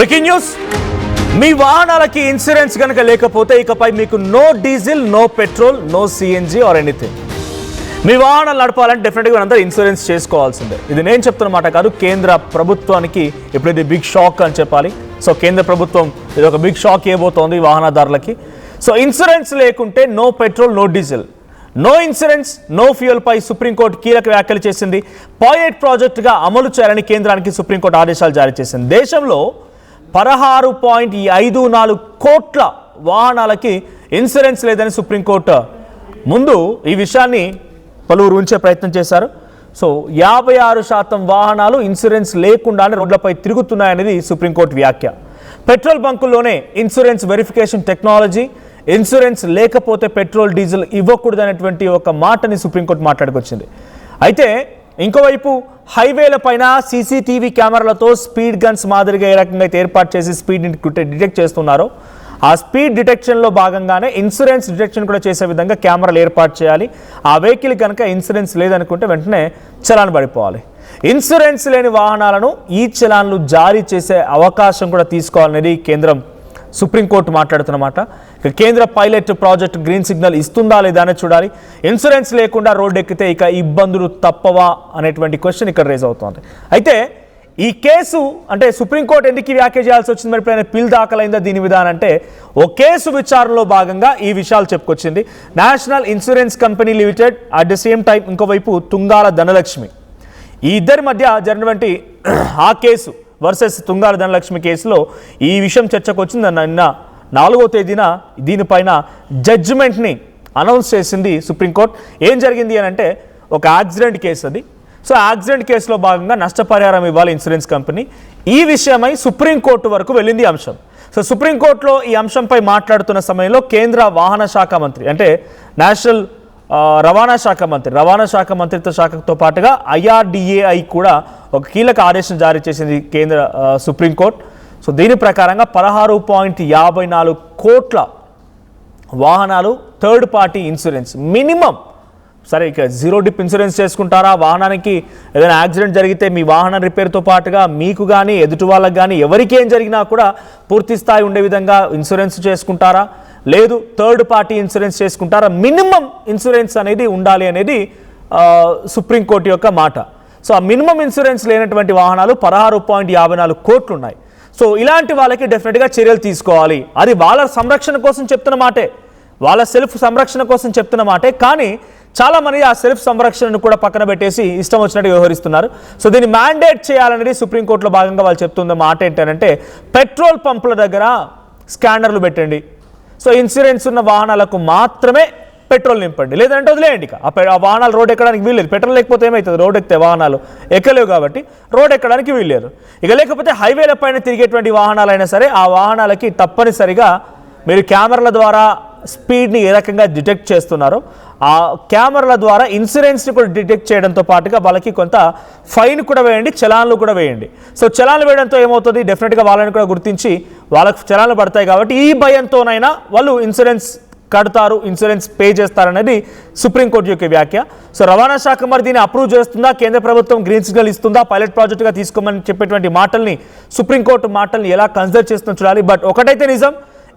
Breaking news, మీ వాహనాలకి insurance కనుక లేకపోతే ఇకపై మీకు no diesel, no petrol, no CNG or anything. మీ వాహనాలు నడపాలంటే డెఫినెట్గా అందరూ ఇన్సూరెన్స్ చేసుకోవాల్సిందే. ఇది నేను చెప్తున్నమాట కాదు, కేంద్ర ప్రభుత్వానికి ఇప్పుడు ఇది బిగ్ షాక్ అని చెప్పాలి. సో కేంద్ర ప్రభుత్వం ఇది ఒక బిగ్ షాక్ ఇవ్వబోతోంది వాహనదారులకి. సో ఇన్సూరెన్స్ లేకుంటే no petrol, no diesel, no insurance, no fuel పై సుప్రీంకోర్టు కీలక వ్యాఖ్యలు చేసింది. పైలట్ ప్రాజెక్టుగా అమలు చేయాలని కేంద్రానికి సుప్రీంకోర్టు ఆదేశాలు జారీ చేసింది. దేశంలో 16.54 కోట్ల వాహనాలకి ఇన్సూరెన్స్ లేదని సుప్రీంకోర్టు ముందు ఈ విషయాన్ని పలువురు ఉంచే ప్రయత్నం చేశారు. సో 56% వాహనాలు ఇన్సూరెన్స్ లేకుండానే రోడ్లపై తిరుగుతున్నాయనేది సుప్రీంకోర్టు వ్యాఖ్య. పెట్రోల్ బంకుల్లోనే ఇన్సూరెన్స్ వెరిఫికేషన్ టెక్నాలజీ, ఇన్సూరెన్స్ లేకపోతే పెట్రోల్, డీజిల్ ఇవ్వకూడదనేటువంటి ఒక మాటని సుప్రీంకోర్టు మాట్లాడుకొచ్చింది. అయితే ఇంకోవైపు హైవేల పైన సీసీటీవీ కెమెరాలతో స్పీడ్ గన్స్ మాదిరిగా ఏ రకంగా అయితే ఏర్పాటు చేసి స్పీడ్ని డిటెక్ట్ చేస్తున్నారో, ఆ స్పీడ్ డిటెక్షన్లో భాగంగానే ఇన్సూరెన్స్ డిటెక్షన్ కూడా చేసే విధంగా కెమెరాలు ఏర్పాటు చేయాలి. ఆ వెహికల్ కనుక ఇన్సూరెన్స్ లేదనుకుంటే వెంటనే చలాన్ పడిపోవాలి. ఇన్సూరెన్స్ లేని వాహనాలను ఈ చలాన్లు జారీ చేసే అవకాశం కూడా తీసుకోవాలనేది కేంద్రం సుప్రీంకోర్టు మాట్లాడుతున్నమాట. కేంద్ర పైలట్ ప్రాజెక్ట్ గ్రీన్ సిగ్నల్ ఇస్తుందా లేదా అనేది చూడాలి. ఇన్సూరెన్స్ లేకుండా రోడ్డు ఎక్కితే ఇక ఇబ్బందులు తప్పవా అనేటువంటి క్వశ్చన్ ఇక్కడ రేజ్ అవుతోంది. అయితే ఈ కేసు అంటే సుప్రీంకోర్టు ఎందుకు వ్యాఖ్య చేయాల్సి వచ్చింది, మరి ఇప్పుడు పిల్ దాఖలైందా దీని విధానం అంటే, ఓ కేసు విచారణలో భాగంగా ఈ విషయాలు చెప్పుకొచ్చింది. National insurance company limited, at the same time ఇంకోవైపు తుంగాల ధనలక్ష్మి, ఈ ఇద్దరి మధ్య జరిగినటువంటి ఆ కేసు వర్సెస్ తుంగాల ధనలక్ష్మి కేసులో ఈ విషయం చర్చకు వచ్చింది. నిన్న 4వ తేదీన దీనిపైన జడ్జిమెంట్ని అనౌన్స్ చేసింది సుప్రీంకోర్టు. ఏం జరిగింది అని అంటే, ఒక యాక్సిడెంట్ కేసు అది. సో యాక్సిడెంట్ కేసులో భాగంగా నష్టపరిహారం ఇవ్వాలి ఇన్సూరెన్స్ కంపెనీ. ఈ విషయమై సుప్రీంకోర్టు వరకు వెళ్ళింది అంశం. సో సుప్రీంకోర్టులో ఈ అంశంపై మాట్లాడుతున్న సమయంలో కేంద్ర వాహన శాఖ మంత్రి అంటే నేషనల్ రవాణా శాఖ మంత్రిత్వ శాఖతో పాటుగా IRDAI కూడా ఒక కీలక ఆదేశం జారీ చేసింది కేంద్ర సుప్రీంకోర్టు. సో దీని ప్రకారంగా 16.54 కోట్ల వాహనాలు థర్డ్ పార్టీ ఇన్సూరెన్స్ మినిమం. సరే, ఇక జీరో డిప్ ఇన్సూరెన్స్ చేసుకుంటారా? వాహనానికి ఏదైనా యాక్సిడెంట్ జరిగితే మీ వాహనం రిపేర్తో పాటుగా మీకు కానీ ఎదుటి వాళ్ళకి కానీ ఎవరికి ఏం జరిగినా కూడా పూర్తి స్థాయి ఉండే విధంగా ఇన్సూరెన్స్ చేసుకుంటారా, లేదు థర్డ్ పార్టీ ఇన్సూరెన్స్ చేసుకుంటారా? మినిమం ఇన్సూరెన్స్ అనేది ఉండాలి అనేది సుప్రీంకోర్టు యొక్క మాట. సో ఆ మినిమం ఇన్సూరెన్స్ లేనటువంటి వాహనాలు 16.54 కోట్లు ఉన్నాయి. సో ఇలాంటి వాళ్ళకి డెఫినెట్గా చర్యలు తీసుకోవాలి. అది వాళ్ళ సంరక్షణ కోసం చెప్తున్న మాటే, వాళ్ళ సెల్ఫ్ సంరక్షణ కోసం చెప్తున్న మాటే. కానీ చాలామంది ఆ సెల్ఫ్ సంరక్షణను కూడా పక్కన పెట్టేసి ఇష్టం వచ్చినట్టు వ్యవహరిస్తున్నారు. సో దీన్ని మ్యాండేట్ చేయాలనేది సుప్రీంకోర్టులో భాగంగా వాళ్ళు చెప్తున్న మాట ఏంటంటే, పెట్రోల్ పంపుల దగ్గర స్కానర్లు పెట్టండి. సో ఇన్సూరెన్స్ ఉన్న వాహనాలకు మాత్రమే పెట్రోల్ నింపండి, లేదంటే వదిలేయండి. ఇక ఆ వాహనాలు రోడ్ ఎక్కడానికి వీల్లేదు. పెట్రోల్ లేకపోతే ఏమవుతుంది? రోడ్ ఎక్కితే వాహనాలు ఎక్కలేవు కాబట్టి రోడ్ ఎక్కడానికి వీల్లేదు. ఇక లేకపోతే హైవేల పైన తిరిగేటువంటి వాహనాలైనా సరే ఆ వాహనాలకి తప్పనిసరిగా మీరు కెమెరాల ద్వారా స్పీడ్ని ఏ రకంగా డిటెక్ట్ చేస్తున్నారో ఆ కెమెరాల ద్వారా ఇన్సూరెన్స్ని కూడా డిటెక్ట్ చేయడంతో పాటుగా వాళ్ళకి కొంత ఫైన్ కూడా వేయండి, చలాన్లు కూడా వేయండి. సో చలాన్లు వేయడంతో ఏమవుతుంది, డెఫినెట్గా వాళ్ళని కూడా గుర్తించి వాళ్ళకు చలాన్లు పడతాయి. కాబట్టి ఈ భయంతోనైనా వాళ్ళు ఇన్సూరెన్స్ కడతారు, ఇన్సూరెన్స్ పే చేస్తారనేది సుప్రీంకోర్టు యొక్క వ్యాఖ్య. సో రవాణా శాఖ మరి దీన్ని అప్రూవ్ చేస్తుందా, కేంద్ర ప్రభుత్వం గ్రీన్ సిగ్నల్ ఇస్తుందా, పైలట్ ప్రాజెక్టుగా తీసుకోమని చెప్పేటువంటి మాటల్ని సుప్రీంకోర్టు మాటల్ని ఎలా కన్సిడర్ చేస్తుందో చూడాలి. బట్ ఒకటైతే నిజం,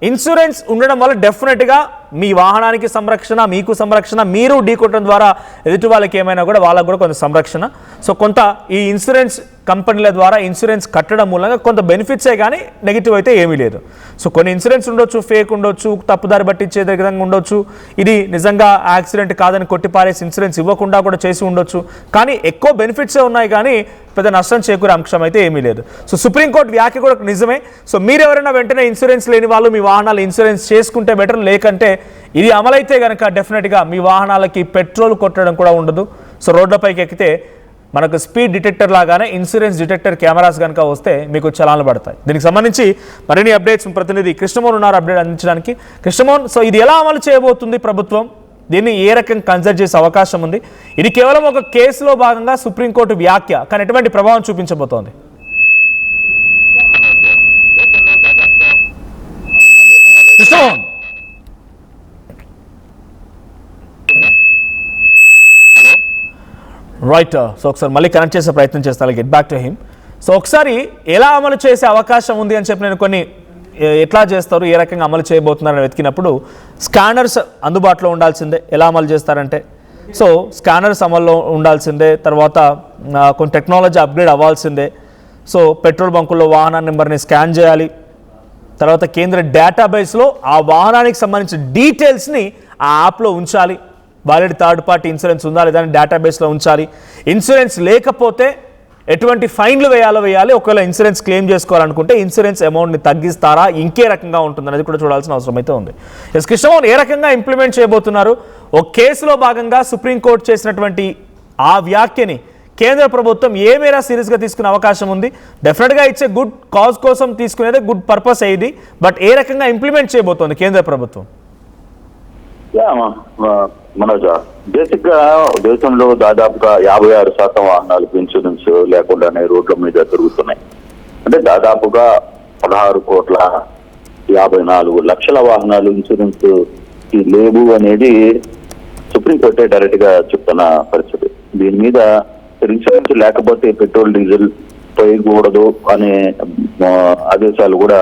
ఇన్సూరెన్స్ ఉండడం వల్ల డెఫినెట్గా మీ వాహనానికి సంరక్షణ, మీకు సంరక్షణ, మీరు ఢీకొట్టడం ద్వారా ఎదుటి వాళ్ళకి ఏమైనా కూడా వాళ్ళకు కూడా కొంత సంరక్షణ. సో కొంత ఈ ఇన్సూరెన్స్ కంపెనీల ద్వారా ఇన్సూరెన్స్ కట్టడం మూలంగా కొంత బెనిఫిట్సే కానీ నెగిటివ్ అయితే ఏమీ లేదు. సో కొన్ని ఇన్సూరెన్స్ ఉండొచ్చు, ఫేక్ ఉండొచ్చు, తప్పుదారి పట్టించే విధంగా ఉండొచ్చు, ఇది నిజంగా యాక్సిడెంట్ కాదని కొట్టిపారేసి ఇన్సూరెన్స్ ఇవ్వకుండా కూడా చేసి ఉండొచ్చు. కానీ ఎక్కువ బెనిఫిట్సే ఉన్నాయి కానీ పెద్ద నష్టం చేకూరే అంశం అయితే ఏమీ లేదు. సో సుప్రీంకోర్టు వ్యాఖ్య కూడా నిజమే. సో మీరెవరైనా వెంటనే ఇన్సూరెన్స్ లేని వాళ్ళు మీ వాహనాలు ఇన్సూరెన్స్ చేసుకుంటే బెటర్, లేకంటే ఇది అమలైతే కనుక డెఫినెట్గా మీ వాహనాలకి పెట్రోల్ కొట్టడం కూడా ఉండదు. సో రోడ్లపైకి ఎక్కితే మనకు స్పీడ్ డిటెక్టర్ లాగానే ఇన్సూరెన్స్ డిటెక్టర్ కెమెరాస్ కనుక వస్తే మీకు చలాన్లు పడతాయి. దీనికి సంబంధించి మరిన్ని అప్డేట్స్ ప్రతినిధి కృష్ణమోహన్ ఉన్నారు అప్డేట్ అందించడానికి. కృష్ణమోహన్, సో ఇది ఎలా అమలు చేయబోతుంది ప్రభుత్వం, దీన్ని ఏ రకంగా కన్సిడర్ చేసే అవకాశం ఉంది? ఇది కేవలం ఒక కేసులో భాగంగా సుప్రీంకోర్టు వ్యాఖ్య, కానీ ఎటువంటి ప్రభావం చూపించబోతోంది? కృష్ణమోహన్ రైట్. సో ఒకసారి మళ్ళీ కనెక్ట్ చేసే ప్రయత్నం చేస్తాను, get back to him. So ఒకసారి ఎలా అమలు చేసే అవకాశం ఉంది అని చెప్పి నేను కొన్ని ఎట్లా చేస్తారు, ఏ రకంగా అమలు చేయబోతున్నారని వెతికినప్పుడు స్కానర్స్ అందుబాటులో ఉండాల్సిందే. ఎలా అమలు చేస్తారంటే సో స్కానర్స్ అమల్లో ఉండాల్సిందే, తర్వాత కొన్ని టెక్నాలజీ అప్గ్రేడ్ అవ్వాల్సిందే. సో పెట్రోల్ బంకుల్లో వాహన నెంబర్ని స్కాన్ చేయాలి, తర్వాత కేంద్ర డేటాబేస్లో ఆ వాహనానికి సంబంధించిన డీటెయిల్స్ని ఆ యాప్లో ఉంచాలి. వాలిడ్ థర్డ్ పార్టీ ఇన్సూరెన్స్ ఉందా లేదా అని డేటాబేస్లో ఉంచాలి. ఇన్సూరెన్స్ లేకపోతే ఎటువంటి ఫైన్లు వేయాలి. ఒకవేళ ఇన్సూరెన్స్ క్లెయిమ్ చేసుకోవాలనుకుంటే ఇన్సూరెన్స్ అమౌంట్ని తగ్గిస్తారా, ఇంకే రకంగా ఉంటుంది అనేది కూడా చూడాల్సిన అవసరం అయితే ఉంది. ఎస్ కృష్ణమోహన్, ఏ రకంగా ఇంప్లిమెంట్ చేయబోతున్నారు? ఒక కేసులో భాగంగా సుప్రీంకోర్టు చేసినటువంటి ఆ వ్యాఖ్యని కేంద్ర ప్రభుత్వం ఏ మేర సీరియస్గా తీసుకునే అవకాశం ఉంది? డెఫినెట్గా ఇచ్చే గుడ్ కాజ్ కోసం తీసుకునేదే గుడ్ పర్పస్ అయ్యింది, బట్ ఏ రకంగా ఇంప్లిమెంట్ చేయబోతోంది కేంద్ర ప్రభుత్వం? మనోజ, బేసిక్ గా దేశంలో దాదాపుగా 56% వాహనాలకు ఇన్సూరెన్స్ లేకుండానే రోడ్ల మీద తిరుగుతున్నాయి. అంటే దాదాపుగా 16,54,00,000 వాహనాలు ఇన్సూరెన్స్ లేవు అనేది సుప్రీంకోర్టే డైరెక్ట్ గా చెప్తున్న పరిస్థితి. దీని మీద ఇన్సూరెన్స్ లేకపోతే పెట్రోల్ డీజిల్ పోయకూడదు అనే ఆదేశాలు కూడా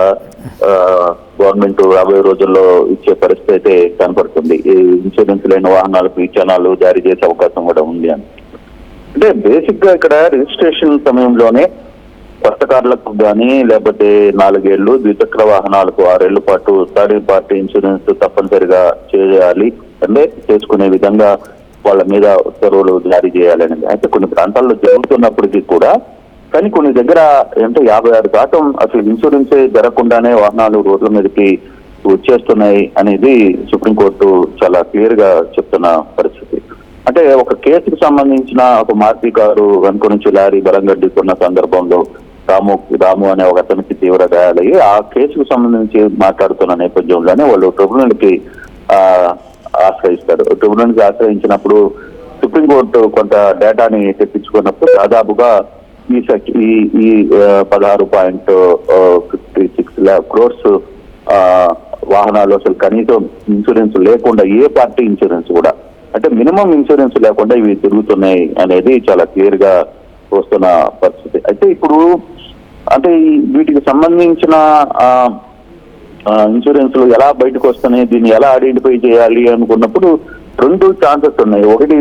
గవర్నమెంట్ రాబోయే రోజుల్లో ఇచ్చే పరిస్థితి అయితే కనపడుతుంది. ఈ ఇన్సూరెన్స్ లేని వాహనాలకు విచారణలు జారీ చేసే అవకాశం కూడా ఉంది అని. అంటే బేసిక్ గా ఇక్కడ రిజిస్ట్రేషన్ సమయంలోనే కొత్త కార్లకు కానీ లేకపోతే 4 ఏళ్లు, ద్విచక్ర వాహనాలకు 6 ఏళ్ల పాటు థర్డ్ పార్టీ ఇన్సూరెన్స్ తప్పనిసరిగా చేయాలి, అంటే చేసుకునే విధంగా వాళ్ళ మీద ఉత్తర్వులు జారీ చేయాలని. అయితే కొన్ని ప్రాంతాల్లో జరుగుతున్నప్పటికీ కూడా కానీ కొన్ని దగ్గర అంటే 56% అసలు ఇన్సూరెన్సే జరగకుండానే వాహనాలు రోడ్ల మీదకి వచ్చేస్తున్నాయి అనేది సుప్రీంకోర్టు చాలా క్లియర్ గా చెప్తున్న పరిస్థితి. అంటే ఒక కేసుకు సంబంధించిన ఒక మారుతి కారు వెనుక నుంచి లారీ బలంగా ఢీకొన్న సందర్భంలో రాము అనే ఒక అతనికి తీవ్ర గాయాలయ్యి ఆ కేసుకు సంబంధించి మాట్లాడుతున్న నేపథ్యంలోనే వాళ్ళు ట్రిబ్యునల్ కి ఆశ్రయిస్తారు. ట్రిబ్యునల్ కి ఆశ్రయించినప్పుడు సుప్రీంకోర్టు కొంత డేటాని తెప్పించుకున్నప్పుడు దాదాపుగా ఈ 16.56 crores వాహనాలు అసలు కనీసం ఇన్సూరెన్స్ లేకుండా, ఏ పార్టీ ఇన్సూరెన్స్ కూడా అంటే మినిమం ఇన్సూరెన్స్ లేకుండా ఇవి తిరుగుతున్నాయి అనేది చాలా క్లియర్ గా వస్తున్న పరిస్థితి. అయితే ఇప్పుడు అంటే వీటికి సంబంధించిన ఇన్సూరెన్స్లు ఎలా బయటకు వస్తున్నాయి, దీన్ని ఎలా ఐడెంటిఫై చేయాలి అనుకున్నప్పుడు 2 ఛాన్సెస్ ఉన్నాయి. ఒకటి,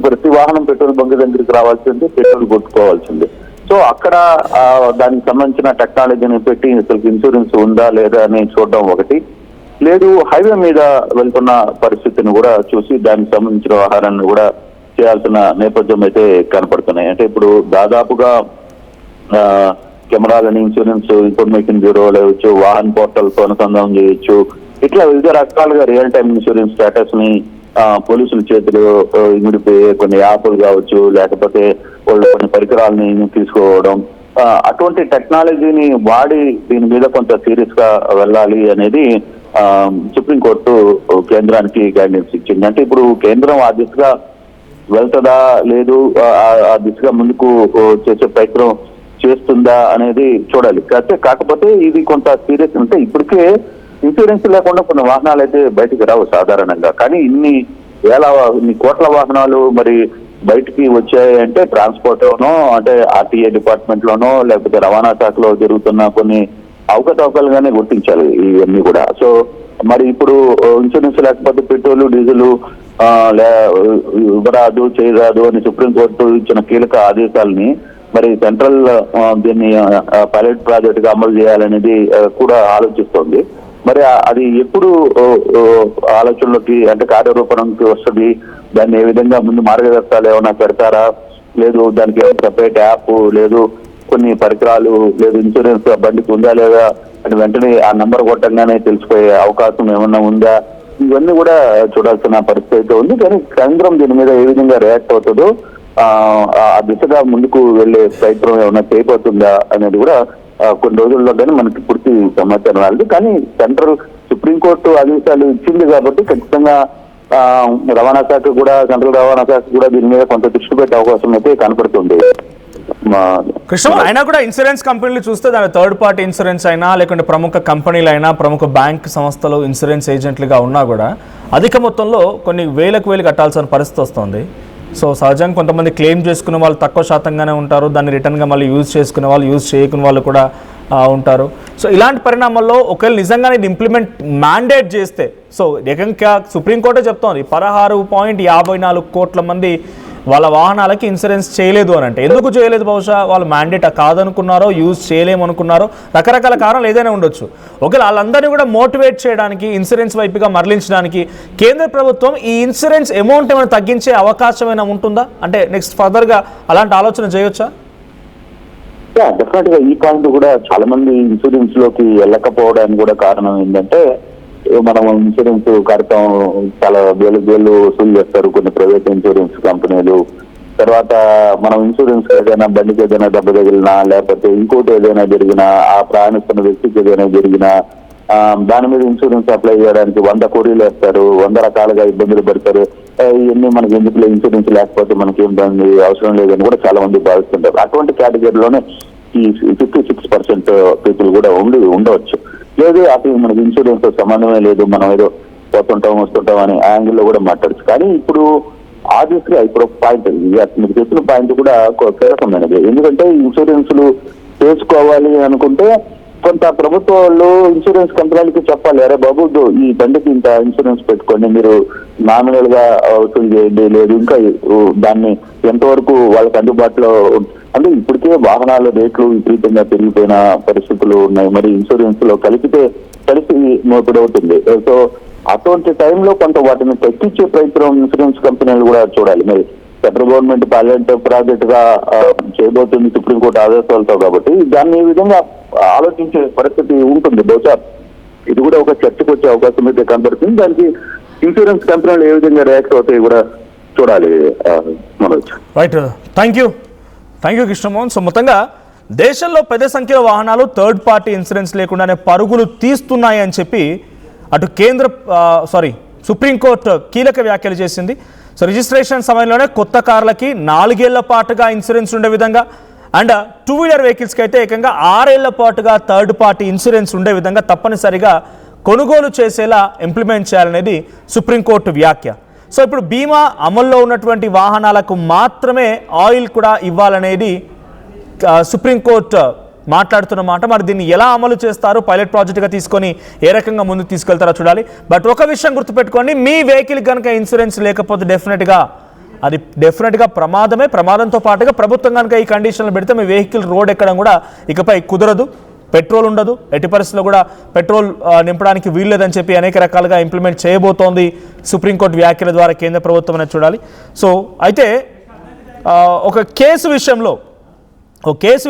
ప్రతి వాహనం పెట్రోల్ బంక్ దగ్గరికి రావాల్సింది, పెట్రోల్ కొట్టుకోవాల్సింది. సో అక్కడ దానికి సంబంధించిన టెక్నాలజీని పెట్టి అసలు ఇన్సూరెన్స్ ఉందా లేదా అని చూడడం ఒకటి. లేదు, హైవే మీద వెళ్తున్న పరిస్థితిని కూడా చూసి దానికి సంబంధించిన వ్యవహారాన్ని కూడా చేయాల్సిన నేపథ్యం అయితే కనపడుతున్నాయి. అంటే ఇప్పుడు దాదాపుగా కెమెరాలని ఇన్సూరెన్స్ ఇన్ఫర్మేషన్ బ్యూరో లేవచ్చు, వాహన్ పోర్టల్తో అనుసంధానం చేయొచ్చు. ఇట్లా వివిధ రకాలుగా రియల్ టైమ్ ఇన్సూరెన్స్ స్టేటస్ ని పోలీసుల చేతులు ఇమిడిపోయే కొన్ని యాప్లు కావచ్చు, లేకపోతే వాళ్ళు కొన్ని పరికరాలని తీసుకోవడం, అటువంటి టెక్నాలజీని వాడి దీని మీద కొంత సీరియస్ గా వెళ్ళాలి అనేది సుప్రీంకోర్టు కేంద్రానికి గైడెన్స్ ఇచ్చింది. అంటే ఇప్పుడు కేంద్రం ఆ దిశగా వెళ్తుందా లేదు, ఆ దిశగా ముందుకు చేసే ప్రయత్నం చేస్తుందా అనేది చూడాలి. కాకపోతే ఇది కొంత సీరియస్. అంటే ఇప్పటికే ఇన్సూరెన్స్ లేకుండా కొన్ని వాహనాలు అయితే బయటికి రావు సాధారణంగా. కానీ ఇన్ని కోట్ల వాహనాలు మరి బయటికి వచ్చాయి అంటే ట్రాన్స్పోర్ట్ లోనో, అంటే ఆర్టీఏ డిపార్ట్మెంట్ లోనో, లేకపోతే రవాణా శాఖలో జరుగుతున్న కొన్ని అవకతవకలుగానే గుర్తించాలి ఇవన్నీ కూడా. సో మరి ఇప్పుడు ఇన్సూరెన్స్ లేకపోతే పెట్రోల్ డీజిల్ ఇవ్వరాదు, చేయరాదు అని సుప్రీంకోర్టు ఇచ్చిన కీలక ఆదేశాలని మరి సెంట్రల్ దీన్ని పైలట్ ప్రాజెక్ట్ గా అమలు చేయాలనేది కూడా ఆలోచిస్తోంది. మరి అది ఎప్పుడు ఆలోచనలోకి అంటే కార్యరూపణకి వస్తుంది, దాన్ని ఏ విధంగా ముందు మార్గదర్శకాలు ఏమైనా పెడతారా, లేదు దానికి సపరేట్ యాప్, లేదు కొన్ని పరికరాలు, లేదు ఇన్సూరెన్స్ బండికి ఉందా లేదా అని వెంటనే ఆ నంబర్ కొట్టంగానే తెలిసిపోయే అవకాశం ఏమన్నా ఉందా, ఇవన్నీ కూడా చూడాల్సిన పరిస్థితి అయితే ఉంది. కానీ కేంద్రం దీని మీద ఏ విధంగా రియాక్ట్ అవుతుందో, ఆ దిశగా ముందుకు వెళ్లే ప్రయత్నం ఏమైనా చేయబోతుందా అనేది కూడా కొన్ని రోజుల్లో కానీ మనకి పూర్తి సమాచారం రాలేదు. కానీ సెంట్రల్ సుప్రీంకోర్టు ఆదేశాలు ఇచ్చింది కాబట్టి ఖచ్చితంగా రవాణా శాఖ కూడా, సెంట్రల్ రవాణా శాఖ కూడా దీని మీద కొంత దృష్టి పెట్టే అవకాశం అయితే కనపడుతుంది. కృష్ణ, అయినా కూడా ఇన్సూరెన్స్ కంపెనీలు చూస్తే దాని థర్డ్ పార్టీ ఇన్సూరెన్స్ అయినా, లేకుంటే ప్రముఖ కంపెనీలు అయినా, ప్రముఖ బ్యాంక్ సంస్థలు ఇన్సూరెన్స్ ఏజెంట్లుగా ఉన్నా కూడా అధిక మొత్తంలో కొన్ని వేలకు కట్టాల్సిన పరిస్థితి వస్తుంది. సో సహజంగా కొంతమంది క్లెయిమ్ చేసుకునే వాళ్ళు తక్కువ శాతంగానే ఉంటారు, దాన్ని రిటర్న్గా మళ్ళీ యూజ్ చేసుకునే వాళ్ళు, యూజ్ చేయకునే వాళ్ళు కూడా ఉంటారు. సో ఇలాంటి పరిణామాల్లో ఒకవేళ నిజంగానే ఇది ఇంప్లిమెంట్ మ్యాండేట్ చేస్తే, సో ఏకంగా సుప్రీంకోర్టే చెప్తోంది 16.54 కోట్ల మంది వాళ్ళ వాహనాలకి ఇన్సూరెన్స్ చేయలేదు అని అంటే, ఎందుకు చేయలేదు? బహుశా వాళ్ళు మ్యాండేట్ కాదనుకున్నారో, యూజ్ చేయలేమనుకున్నారో, రకరకాల కారణాలు ఏదైనా ఉండొచ్చు. ఒకవేళ వాళ్ళందరినీ కూడా మోటివేట్ చేయడానికి, ఇన్సూరెన్స్ వైపుగా మరలించడానికి కేంద్ర ప్రభుత్వం ఈ ఇన్సూరెన్స్ అమౌంట్ ఏమైనా తగ్గించే అవకాశం ఏమైనా ఉంటుందా? అంటే నెక్స్ట్ ఫర్దర్గా అలాంటి ఆలోచన చేయొచ్చా? డెఫినెట్ గా ఈ పాయింట్ కూడా చాలా మంది ఇన్సూరెన్స్ లోకి వెళ్ళకపోవడానికి కూడా కారణం ఏంటంటే, మనం ఇన్సూరెన్స్ కడతాం, చాలా వేలు వసూలు చేస్తారు కొన్ని ప్రైవేట్ ఇన్సూరెన్స్ కంపెనీలు. తర్వాత మనం ఇన్సూరెన్స్ ఏదైనా బండికి ఏదైనా దెబ్బ తగిలినా, లేకపోతే ఇంకోటి ఏదైనా జరిగినా, ఆ ప్రయాణిస్తున్న వ్యక్తికి ఏదైనా జరిగినా దాని మీద ఇన్సూరెన్స్ అప్లై చేయడానికి 100 కోరీలు వేస్తారు, 100 రకాలుగా ఇబ్బందులు పడతారు. ఇవన్నీ మనకి ఎందుకు ఇన్సూరెన్స్ లేకపోతే మనకి ఏంటంది అవసరం లేదని కూడా చాలా మంది భావిస్తుంటారు. అటువంటి కేటగిరీలోనే ఈ 56% పీపుల్ కూడా ఉండవచ్చు. లేదు అసలు మనకి ఇన్సూరెన్స్ సంబంధమే లేదు, మనం ఏదో పోతుంటాం వస్తుంటాం అనే యాంగిల్లో కూడా మాట్లాడచ్చు. కానీ ఇప్పుడు ఆబ్వియస్లీ ఇప్పుడు పాయింట్, మీరు చెప్పిన పాయింట్ కూడా కీలకమైనది. ఎందుకంటే ఇన్సూరెన్స్లు చేసుకోవాలి అనుకుంటే కొంత ప్రభుత్వ వాళ్ళు ఇన్సూరెన్స్ కంపెనీలకి చెప్పాలి, అరే బాబు ఈ బండికి ఇంత ఇన్సూరెన్స్ పెట్టుకోండి, మీరు నామినల్ గా వసూలు చేయండి, లేదు ఇంకా దాన్ని ఎంతవరకు వాళ్ళకి అందుబాటులో. అంటే ఇప్పటికే వాహనాల రేట్లు విపరీతంగా పెరిగిపోయిన పరిస్థితులు ఉన్నాయి, మరి ఇన్సూరెన్స్ లో కలిసి మోపిడవుతుంది. సో అటువంటి టైంలో కొంత వాటిని తగ్గించే ప్రయత్నం ఇన్సూరెన్స్ కంపెనీలు కూడా చూడాలి. మరి సెంట్రల్ గవర్నమెంట్ పైలట్ ప్రాజెక్ట్ గా చేయబోతుంది సుప్రీంకోర్టు ఆదేశాలతో, కాబట్టి దాన్ని ఈ విధంగా ఆలోచించే పరిస్థితి ఉంటుంది. బహుశా ఇది కూడా ఒక చర్చకు వచ్చే అవకాశం అయితే కనబడుతుంది. దానికి ఇన్సూరెన్స్ కంపెనీలు ఏ విధంగా రియాక్ట్ అవుతాయి కూడా చూడాలి. Manoj, right, thank you Krishnamohan. So మొత్తంగా దేశంలో పెద్ద సంఖ్యలో వాహనాలు థర్డ్ పార్టీ ఇన్సూరెన్స్ లేకుండానే పరుగులు తీస్తున్నాయి అని చెప్పి అటు సుప్రీంకోర్టు కీలక వ్యాఖ్యలు చేసింది. సో రిజిస్ట్రేషన్ సమయంలోనే కొత్త కార్లకి 4 ఏళ్ల పాటుగా ఇన్సూరెన్స్ ఉండే విధంగా, అండ్ 2 వీలర్ వెహికల్స్కి అయితే ఏకంగా 6 ఏళ్ల పాటుగా థర్డ్ పార్టీ ఇన్సూరెన్స్ ఉండే విధంగా తప్పనిసరిగా కొనుగోలు చేసేలా ఇంప్లిమెంట్ చేయాలనేది సుప్రీంకోర్టు వ్యాఖ్య. సో ఇప్పుడు బీమా అమల్లో ఉన్నటువంటి వాహనాలకు మాత్రమే ఆయిల్ కూడా ఇవ్వాలనేది సుప్రీంకోర్టు మాట్లాడుతున్న మాట. మరి దీన్ని ఎలా అమలు చేస్తారు, పైలట్ ప్రాజెక్టుగా తీసుకొని ఏ రకంగా ముందుకు తీసుకెళ్తారో చూడాలి. బట్ ఒక విషయం గుర్తుపెట్టుకోండి, మీ వెహికల్ కనుక ఇన్సూరెన్స్ లేకపోతే డెఫినెట్గా ప్రమాదంతో పాటుగా ప్రభుత్వం కనుక ఈ కండిషన్లు పెడితే మీ వెహికల్ రోడ్ ఎక్కడం కూడా ఇకపై కుదరదు, పెట్రోల్ ఉండదు, ఎట్టి పరిస్థితుల్లో కూడా పెట్రోల్ నింపడానికి వీల్లేదని చెప్పి అనేక రకాలుగా ఇంప్లిమెంట్ చేయబోతోంది సుప్రీంకోర్టు వ్యాఖ్యల ద్వారా కేంద్ర ప్రభుత్వం అనేది చూడాలి. సో అయితే ఒక కేసు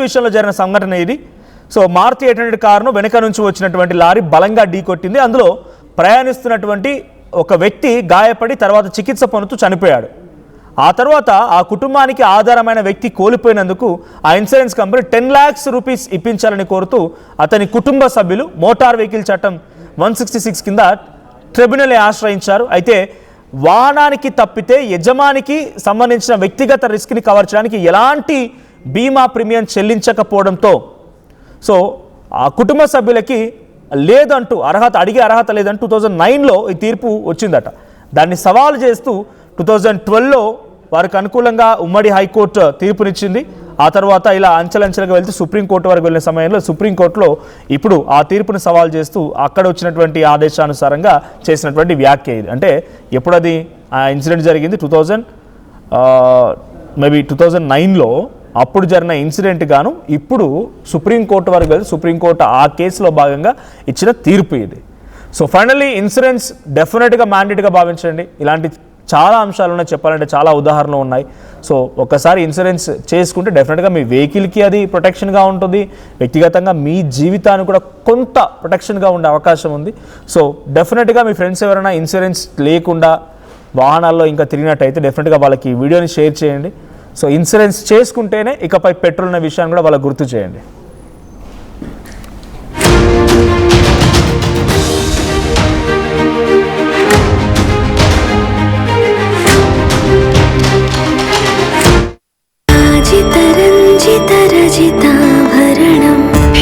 విషయంలో జరిగిన సంఘటన ఇది. సో మారుతి 800 కారును వెనక నుంచి వచ్చినటువంటి లారీ బలంగా ఢీకొట్టింది. అందులో ప్రయాణిస్తున్నటువంటి ఒక వ్యక్తి గాయపడి తర్వాత చికిత్స పొందుతూ చనిపోయాడు. ఆ తర్వాత ఆ కుటుంబానికి ఆధారమైన వ్యక్తి కోల్పోయినందుకు ఆ ఇన్సూరెన్స్ కంపెనీ 10 lakhs రూపీస్ ఇప్పించాలని కోరుతూ అతని కుటుంబ సభ్యులు మోటార్ వెహికల్ చట్టం 166 కింద ట్రిబ్యునల్ ఆశ్రయించారు. అయితే వాహనానికి తప్పితే యజమానికి సంబంధించిన వ్యక్తిగత రిస్క్ని కవర్ చేయడానికి ఎలాంటి బీమా ప్రీమియం చెల్లించకపోవడంతో సో ఆ కుటుంబ సభ్యులకి లేదంటూ అడిగే అర్హత లేదంటూ 2009లో ఈ తీర్పు వచ్చిందట. దాన్ని సవాలు చేస్తూ 2012లో వారికి అనుకూలంగా ఉమ్మడి హైకోర్టు తీర్పునిచ్చింది. ఆ తర్వాత ఇలా అంచెలంచెలుగా వెళ్తూ సుప్రీంకోర్టు వరకు వెళ్ళిన సమయంలో సుప్రీంకోర్టులో ఇప్పుడు ఆ తీర్పును సవాల్ చేస్తూ అక్కడ వచ్చినటువంటి ఆదేశానుసారంగా చేసినటువంటి వ్యాఖ్య ఇది. అంటే ఎప్పుడు అది ఆ ఇన్సిడెంట్ జరిగింది 2009లో అప్పుడు జరిగిన ఇన్సిడెంట్ గాను ఇప్పుడు సుప్రీంకోర్టు వరకు వెళ్ళి సుప్రీంకోర్టు ఆ కేసులో భాగంగా ఇచ్చిన తీర్పు ఇది. సో ఫైనల్లీ ఇన్సూరెన్స్ డెఫినెట్గా మ్యాండేట్గా భావించండి. ఇలాంటి చాలా అంశాలు ఉన్నాయి, చెప్పాలంటే చాలా ఉదాహరణలు ఉన్నాయి. సో ఒక్కసారి ఇన్సూరెన్స్ చేసుకుంటే డెఫినెట్గా మీ వెహికల్కి అది ప్రొటెక్షన్గా ఉంటుంది, వ్యక్తిగతంగా మీ జీవితానికి కూడా కొంత ప్రొటెక్షన్గా ఉండే అవకాశం ఉంది. సో డెఫినెట్గా మీ ఫ్రెండ్స్ ఎవరైనా ఇన్సూరెన్స్ లేకుండా వాహనాల్లో ఇంకా తిరిగినట్టయితే డెఫినెట్గా వాళ్ళకి ఈ వీడియోని షేర్ చేయండి. సో ఇన్సూరెన్స్ చేసుకుంటేనే ఇకపై పెట్రోల్ అనే విషయాన్ని కూడా వాళ్ళకి గుర్తు చేయండి.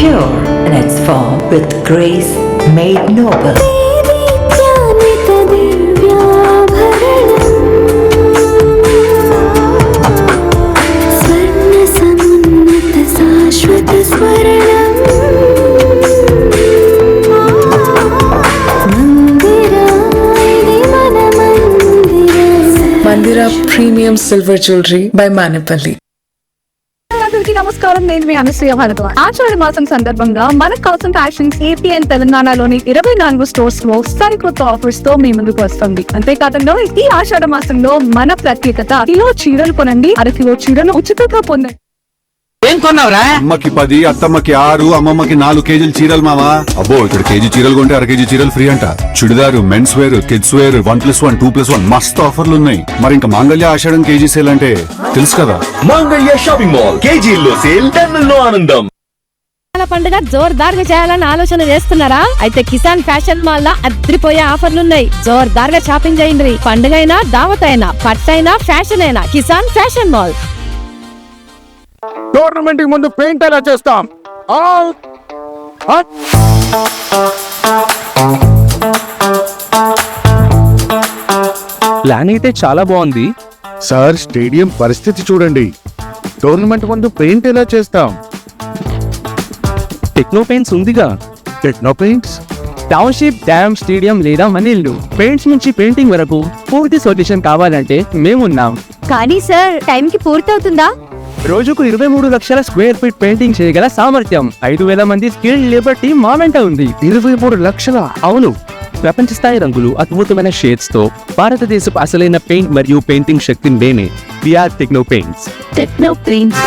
Pure in its form with grace made noble. Mandira Premium Silver Jewelry by Manipali. అందరికీ నమస్కారం. నేను మీ అనసూయ భరద్వాజ్. ఆషాఢ మాసం సందర్భంగా మన కాసం ఫ్యాషన్స్ ఏపీ అండ్ తెలంగాణలోని 24 స్టోర్స్ లో సరికొత్త ఆఫర్స్ తో మీ ముందుకు వస్తుంది. అంతేకాకుండా ఈ ఆషాఢ మాసంలో మన ప్రత్యేకత కిలో చీరలు కొనండి, అరకిలో చీరలు ఉచితంగా పొందండి. ఏం కొన్నావురా? అమ్మకి 10, అత్తమ్మకి 6, అమ్మమ్మకి 4 కేజీలు చీరలు మావా. అబ్బో ఇక్కడ కేజీ చీరలు కొంటే 1/2 కేజీ చీరలు ఫ్రీ అంట. Churidar, men's wear, kids wear 1+1, 2+1 మస్తు ఆఫర్లు ఉన్నాయి. మరి ఇంకా మాంగళ్య ఆషాఢం కేజీ సేల్ అంటే తెలుసు కదా. మాంగళ్య షాపింగ్ మాల్ కేజీల్లో సేల్, టన్నుల్లో ఆనందం. పండుగ జోర్దార్గా చేయాలని ఆలోచన చేస్తున్నారా? అయితే కిసాన్ ఫ్యాషన్ మాల్ లో అద్రిపోయే ఆఫర్లున్నాయి. జోర్దార్గా షాపింగ్ చేయండి. పండుగ అయినా, దావత్ అయినా, పట్టైనా, ఫ్యాషన్ అయినా కిసాన్ ఫ్యాషన్ మాల్. టోర్నమెంట్ కి ముందు పెయింట్ ఎలా చేస్తాం? ప్లాన్ అయితే చాలా బాగుంది సార్ స్టేడియం పరిస్థితి చూడండి. టోర్నమెంట్ ముందు పెయింట్ ఎలా చేస్తాం? టెక్నో పెయింట్స్ ఉందిగా. Techno paints, township, dam, stadium లేదా మనీళ్లు పెయింట్స్ నుంచి పెయింటింగ్ వరకు పూర్తి సొల్యూషన్ కావాలంటే మేమున్నాం. కానీ సార్ టైం కి పూర్తవుతుందా? రోజుకు 23 లక్షల స్క్వేర్ ఫీట్ పెయింటింగ్ చేయగల సామర్థ్యం, 5,000 మంది స్కిల్డ్ లేబర్ టీం మా వెంట ఉంది. 23 లక్షల? అవును, ప్రపంచ స్థాయి రంగులు, అద్భుతమైన షేడ్స్ తో భారతదేశపు అసలైన పెయింట్ మరియు పెయింటింగ్ శక్తి నేనే. VR techno paints. Techno Paints.